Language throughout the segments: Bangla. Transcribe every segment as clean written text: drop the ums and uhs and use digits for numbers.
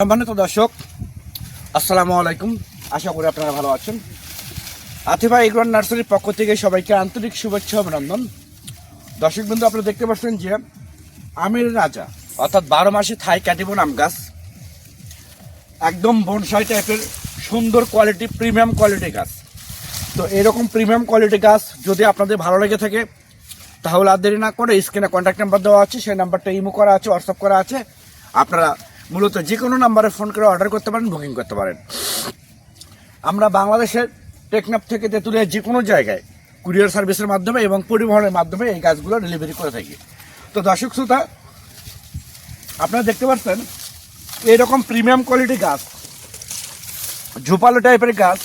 সম্মানিত দর্শক, আসসালামু আলাইকুম। আশা করি আপনারা ভালো আছেন। আতিফা এগ্রো নার্সারির পক্ষ থেকে সবাইকে আন্তরিক শুভেচ্ছা অভিনন্দন। দর্শক বিন্দু, আপনারা দেখতে পাচ্ছেন যে আমের রাজা অর্থাৎ 12 মাসে থাই কাটিবন আম গাছ, একদম বনসাই টাইপের সুন্দর কোয়ালিটি, প্রিমিয়াম কোয়ালিটি গাছ। তো এরকম প্রিমিয়াম কোয়ালিটি গাছ যদি আপনাদের ভালো লেগে থাকে তাহলে আর দেরি না করে স্ক্রিনে কন্ট্যাক্ট নাম্বার দেওয়া আছে, সেই নাম্বারটা ইমো করা আছে, হোয়াটসঅ্যাপ করা আছে। আপনারা মূলত যে কোনো নাম্বারে ফোন করে অর্ডার করতে পারেন, বুকিং করতে পারেন। আমরা বাংলাদেশের টেকনাফ থেকে তেঁতুলিয়া যে কোনো জায়গায় কুরিয়ার সার্ভিসের মাধ্যমে এবং পরিবহনের মাধ্যমে এই গাছগুলো ডেলিভারি করে থাকি। তো দর্শক শ্রোতা, আপনারা দেখতে পাচ্ছেন এইরকম প্রিমিয়াম কোয়ালিটি গাছ, ঝোপালো টাইপের গাছ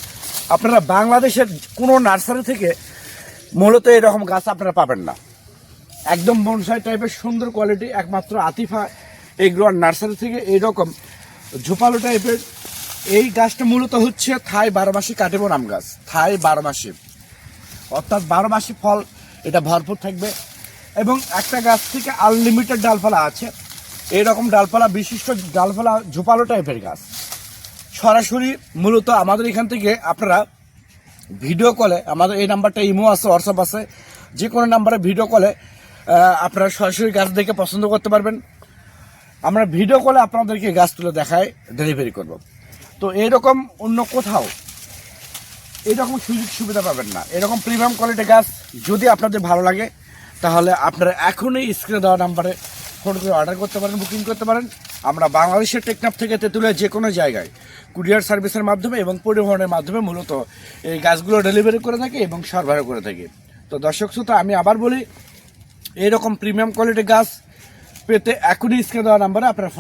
আপনারা বাংলাদেশের কোনো নার্সারি থেকে মূলত এরকম গাছ আপনারা পাবেন না। একদম বনসাই টাইপের সুন্দর কোয়ালিটি একমাত্র আতিফা এগ্রো নার্সারি থেকে এইরকম ঝোপালো টাইপের এই গাছটা মূলত হচ্ছে থাই 12 মাসি কাটিবন আম গাছ। থাই 12 মাসি অর্থাৎ 12 মাসি ফল এটা ভরপুর থাকবে এবং একটা গাছ থেকে আনলিমিটেড ডালপালা আছে। এইরকম ডালপালা বিশিষ্ট ডালপালা ঝোপালো টাইপের গাছ সরাসরি মূলত আমাদের এখান থেকে আপনারা ভিডিও কলে, আমাদের এই নাম্বারটা ইমো আছে, হোয়াটসঅ্যাপ আছে, যে কোনো নাম্বারে ভিডিও কলে আপনারা সরাসরি গাছ দেখে পছন্দ করতে পারবেন। আমরা ভিডিও কলে আপনাদেরকে গাছ তুলে দেখায় ডেলিভারি করব। তো এইরকম অন্য কোথাও এইরকম সুযোগ সুবিধা পাবেন না। এরকম প্রিমিয়াম কোয়ালিটি গাছ যদি আপনাদের ভালো লাগে তাহলে আপনারা এখনই স্ক্রিনে দেওয়া নাম্বারে ফোন করে অর্ডার করতে পারেন, বুকিং করতে পারেন। আমরা বাংলাদেশের টেকনাফ থেকে তেঁতুলিয়া যে কোনো জায়গায় কুরিয়ার সার্ভিসের মাধ্যমে এবং পরিবহনের মাধ্যমে মূলত এই গাছগুলো ডেলিভারি করে থাকি এবং সরবরাহ করে থাকি। তো দর্শক শ্রোতা, আমি আবার বলি, এইরকম প্রিমিয়াম কোয়ালিটি গাছ পেতে এখনই স্ক্রিনে দেওয়া নাম্বারে আপনারা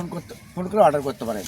ফোন করে অর্ডার করতে পারেন।